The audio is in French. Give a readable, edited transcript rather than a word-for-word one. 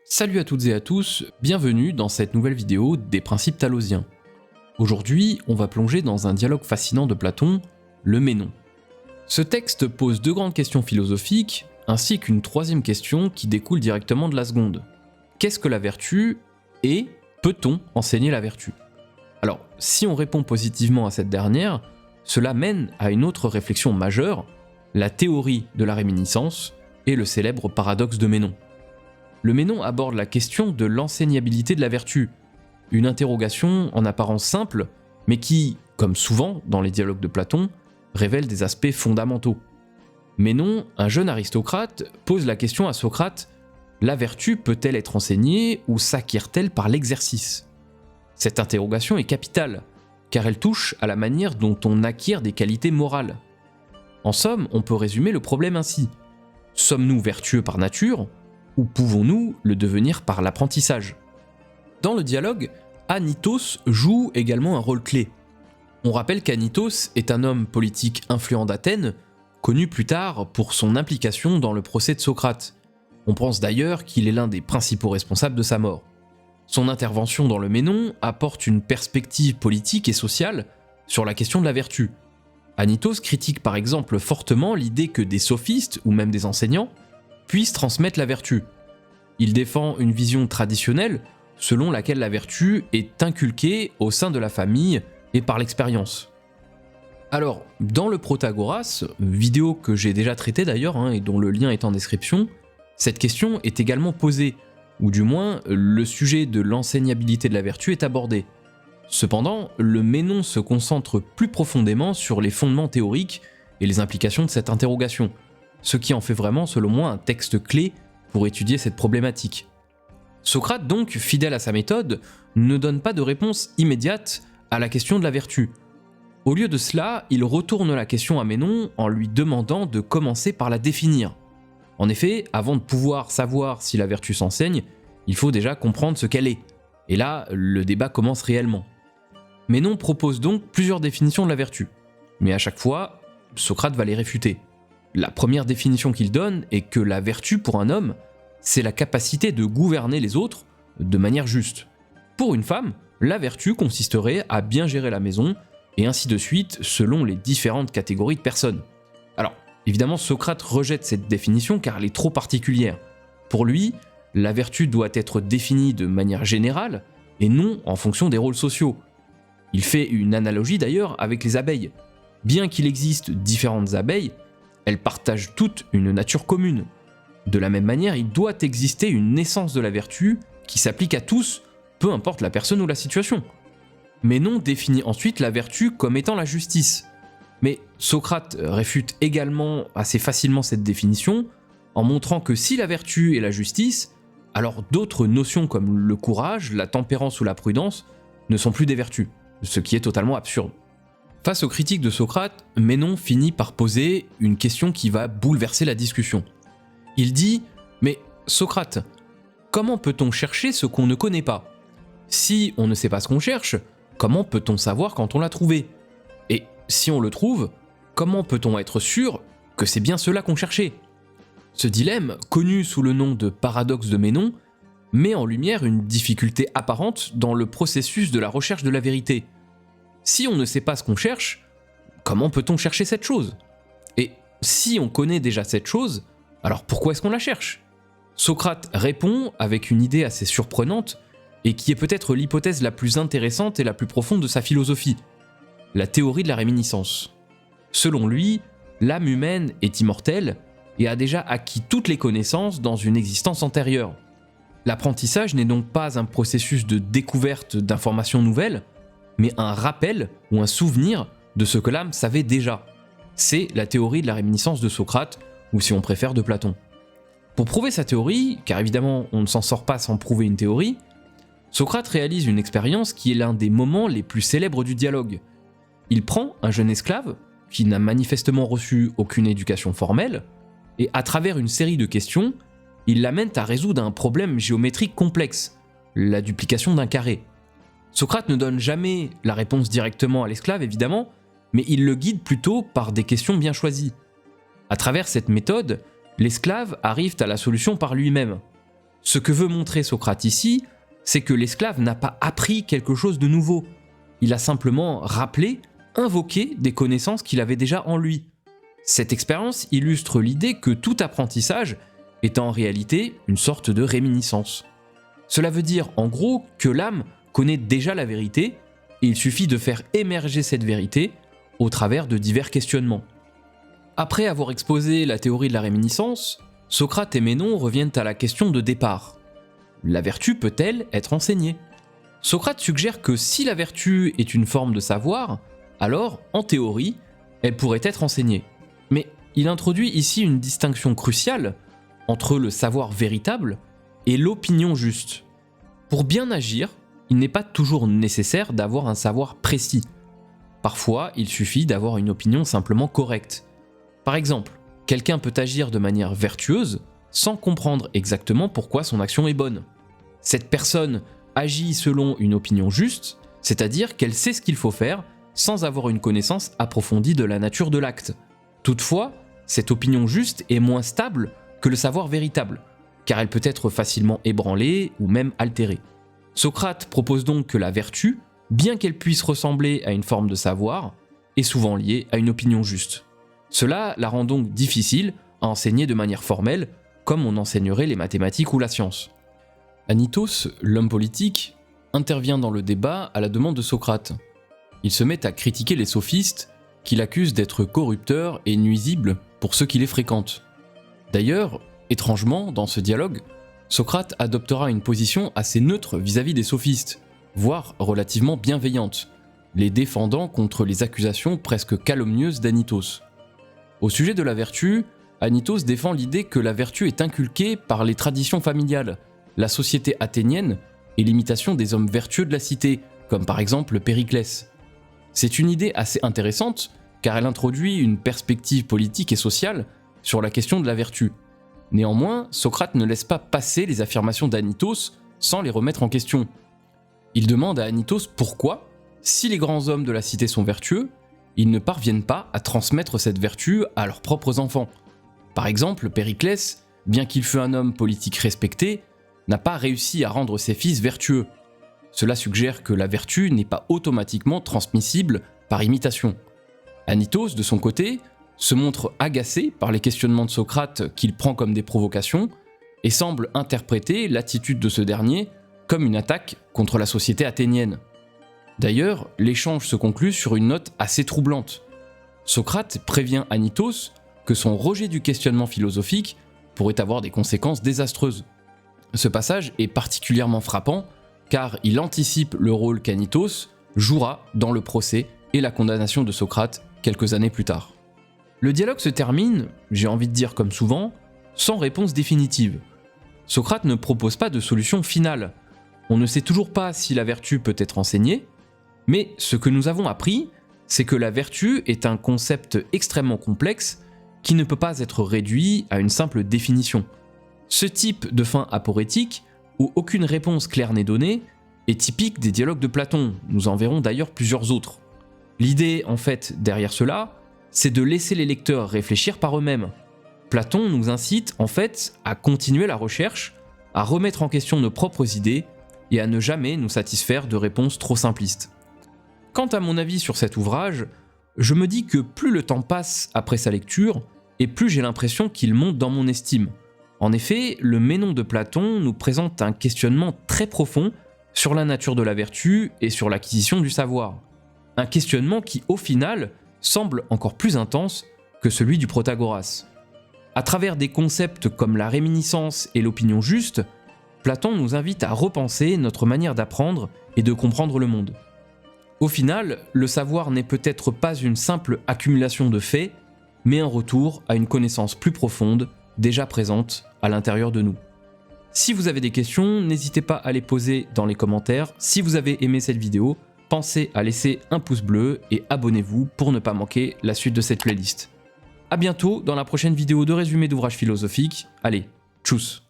Salut à toutes et à tous, bienvenue dans cette nouvelle vidéo des principes talosiens. Aujourd'hui, on va plonger dans un dialogue fascinant de Platon, le Ménon. Ce texte pose deux grandes questions philosophiques, ainsi qu'une troisième question qui découle directement de la seconde. Qu'est-ce que la vertu et peut-on enseigner la vertu? Alors, si on répond positivement à cette dernière, cela mène à une autre réflexion majeure, la théorie de la réminiscence et le célèbre paradoxe de Ménon. Le Ménon aborde la question de l'enseignabilité de la vertu, une interrogation en apparence simple, mais qui, comme souvent dans les dialogues de Platon, révèle des aspects fondamentaux. Ménon, un jeune aristocrate, pose la question à Socrate: la vertu peut-elle être enseignée ou s'acquiert-elle par l'exercice? Cette interrogation est capitale, car elle touche à la manière dont on acquiert des qualités morales. En somme, on peut résumer le problème ainsi: sommes-nous vertueux par nature, ou pouvons-nous le devenir par l'apprentissage? Dans le dialogue, Anytos joue également un rôle clé. On rappelle qu'Anytos est un homme politique influent d'Athènes, connu plus tard pour son implication dans le procès de Socrate. On pense d'ailleurs qu'il est l'un des principaux responsables de sa mort. Son intervention dans le Ménon apporte une perspective politique et sociale sur la question de la vertu. Anytos critique par exemple fortement l'idée que des sophistes, ou même des enseignants, puissent transmettre la vertu. Il défend une vision traditionnelle selon laquelle la vertu est inculquée au sein de la famille et par l'expérience. Alors, dans le Protagoras, vidéo que j'ai déjà traitée d'ailleurs et dont le lien est en description, cette question est également posée, ou du moins le sujet de l'enseignabilité de la vertu est abordé. Cependant, le Ménon se concentre plus profondément sur les fondements théoriques et les implications de cette interrogation, ce qui en fait vraiment, selon moi, un texte clé pour étudier cette problématique. Socrate donc, fidèle à sa méthode, ne donne pas de réponse immédiate à la question de la vertu. Au lieu de cela, il retourne la question à Ménon en lui demandant de commencer par la définir. En effet, avant de pouvoir savoir si la vertu s'enseigne, il faut déjà comprendre ce qu'elle est. Et là, le débat commence réellement. Ménon propose donc plusieurs définitions de la vertu. Mais à chaque fois, Socrate va les réfuter. La première définition qu'il donne est que la vertu pour un homme, c'est la capacité de gouverner les autres de manière juste. Pour une femme, la vertu consisterait à bien gérer la maison, et ainsi de suite selon les différentes catégories de personnes. Alors, évidemment, Socrate rejette cette définition car elle est trop particulière. Pour lui, la vertu doit être définie de manière générale et non en fonction des rôles sociaux. Il fait une analogie d'ailleurs avec les abeilles. Bien qu'il existe différentes abeilles, elles partagent toutes une nature commune. De la même manière, il doit exister une essence de la vertu qui s'applique à tous, peu importe la personne ou la situation. Ménon définit ensuite la vertu comme étant la justice. Mais Socrate réfute également assez facilement cette définition en montrant que si la vertu est la justice, alors d'autres notions comme le courage, la tempérance ou la prudence ne sont plus des vertus, ce qui est totalement absurde. Face aux critiques de Socrate, Ménon finit par poser une question qui va bouleverser la discussion. Il dit: mais Socrate, comment peut-on chercher ce qu'on ne connaît pas? Si on ne sait pas ce qu'on cherche, comment peut-on savoir quand on l'a trouvé? Et si on le trouve, comment peut-on être sûr que c'est bien cela qu'on cherchait? Ce dilemme, connu sous le nom de paradoxe de Ménon, met en lumière une difficulté apparente dans le processus de la recherche de la vérité. Si on ne sait pas ce qu'on cherche, comment peut-on chercher cette chose? Et si on connaît déjà cette chose, alors pourquoi est-ce qu'on la cherche? Socrate répond avec une idée assez surprenante, et qui est peut-être l'hypothèse la plus intéressante et la plus profonde de sa philosophie, la théorie de la réminiscence. Selon lui, l'âme humaine est immortelle et a déjà acquis toutes les connaissances dans une existence antérieure. L'apprentissage n'est donc pas un processus de découverte d'informations nouvelles, mais un rappel ou un souvenir de ce que l'âme savait déjà. C'est la théorie de la réminiscence de Socrate, ou si on préfère de Platon. Pour prouver sa théorie, car évidemment on ne s'en sort pas sans prouver une théorie, Socrate réalise une expérience qui est l'un des moments les plus célèbres du dialogue. Il prend un jeune esclave, qui n'a manifestement reçu aucune éducation formelle, et à travers une série de questions, il l'amène à résoudre un problème géométrique complexe, la duplication d'un carré. Socrate ne donne jamais la réponse directement à l'esclave évidemment, mais il le guide plutôt par des questions bien choisies. À travers cette méthode, l'esclave arrive à la solution par lui-même. Ce que veut montrer Socrate ici, c'est que l'esclave n'a pas appris quelque chose de nouveau. Il a simplement rappelé, invoqué des connaissances qu'il avait déjà en lui. Cette expérience illustre l'idée que tout apprentissage est en réalité une sorte de réminiscence. Cela veut dire en gros que l'âme connaît déjà la vérité et il suffit de faire émerger cette vérité au travers de divers questionnements. Après avoir exposé la théorie de la réminiscence, Socrate et Ménon reviennent à la question de départ. La vertu peut-elle être enseignée ? Socrate suggère que si la vertu est une forme de savoir, alors, en théorie, elle pourrait être enseignée. Mais il introduit ici une distinction cruciale entre le savoir véritable et l'opinion juste. Pour bien agir, il n'est pas toujours nécessaire d'avoir un savoir précis. Parfois, il suffit d'avoir une opinion simplement correcte. Par exemple, quelqu'un peut agir de manière vertueuse sans comprendre exactement pourquoi son action est bonne. Cette personne agit selon une opinion juste, c'est-à-dire qu'elle sait ce qu'il faut faire sans avoir une connaissance approfondie de la nature de l'acte. Toutefois, cette opinion juste est moins stable que le savoir véritable, car elle peut être facilement ébranlée ou même altérée. Socrate propose donc que la vertu, bien qu'elle puisse ressembler à une forme de savoir, est souvent liée à une opinion juste. Cela la rend donc difficile à enseigner de manière formelle, comme on enseignerait les mathématiques ou la science. Anytos, l'homme politique, intervient dans le débat à la demande de Socrate. Il se met à critiquer les sophistes, qu'il accuse d'être corrupteurs et nuisibles pour ceux qui les fréquentent. D'ailleurs, étrangement, dans ce dialogue, Socrate adoptera une position assez neutre vis-à-vis des sophistes, voire relativement bienveillante, les défendant contre les accusations presque calomnieuses d'Anytos. Au sujet de la vertu, Anytos défend l'idée que la vertu est inculquée par les traditions familiales, la société athénienne et l'imitation des hommes vertueux de la cité, comme par exemple Périclès. C'est une idée assez intéressante car elle introduit une perspective politique et sociale sur la question de la vertu. Néanmoins, Socrate ne laisse pas passer les affirmations d'Anytos sans les remettre en question. Il demande à Anytos pourquoi, si les grands hommes de la cité sont vertueux, ils ne parviennent pas à transmettre cette vertu à leurs propres enfants. Par exemple, Périclès, bien qu'il fût un homme politique respecté, n'a pas réussi à rendre ses fils vertueux. Cela suggère que la vertu n'est pas automatiquement transmissible par imitation. Anytos, de son côté, se montre agacé par les questionnements de Socrate qu'il prend comme des provocations et semble interpréter l'attitude de ce dernier comme une attaque contre la société athénienne. D'ailleurs, l'échange se conclut sur une note assez troublante. Socrate prévient Anytos que son rejet du questionnement philosophique pourrait avoir des conséquences désastreuses. Ce passage est particulièrement frappant car il anticipe le rôle qu'Anytos jouera dans le procès et la condamnation de Socrate quelques années plus tard. Le dialogue se termine, j'ai envie de dire comme souvent, sans réponse définitive. Socrate ne propose pas de solution finale. On ne sait toujours pas si la vertu peut être enseignée, mais ce que nous avons appris, c'est que la vertu est un concept extrêmement complexe qui ne peut pas être réduit à une simple définition. Ce type de fin aporétique, où aucune réponse claire n'est donnée, est typique des dialogues de Platon, nous en verrons d'ailleurs plusieurs autres. L'idée, en fait, derrière cela, c'est de laisser les lecteurs réfléchir par eux-mêmes. Platon nous incite, en fait, à continuer la recherche, à remettre en question nos propres idées et à ne jamais nous satisfaire de réponses trop simplistes. Quant à mon avis sur cet ouvrage, je me dis que plus le temps passe après sa lecture, et plus j'ai l'impression qu'il monte dans mon estime. En effet, le Ménon de Platon nous présente un questionnement très profond sur la nature de la vertu et sur l'acquisition du savoir. Un questionnement qui, au final, semble encore plus intense que celui du Protagoras. À travers des concepts comme la réminiscence et l'opinion juste, Platon nous invite à repenser notre manière d'apprendre et de comprendre le monde. Au final, le savoir n'est peut-être pas une simple accumulation de faits, mais un retour à une connaissance plus profonde, déjà présente à l'intérieur de nous. Si vous avez des questions, n'hésitez pas à les poser dans les commentaires. Si vous avez aimé cette vidéo, pensez à laisser un pouce bleu et abonnez-vous pour ne pas manquer la suite de cette playlist. A bientôt dans la prochaine vidéo de résumé d'ouvrages philosophiques. Allez, tchuss!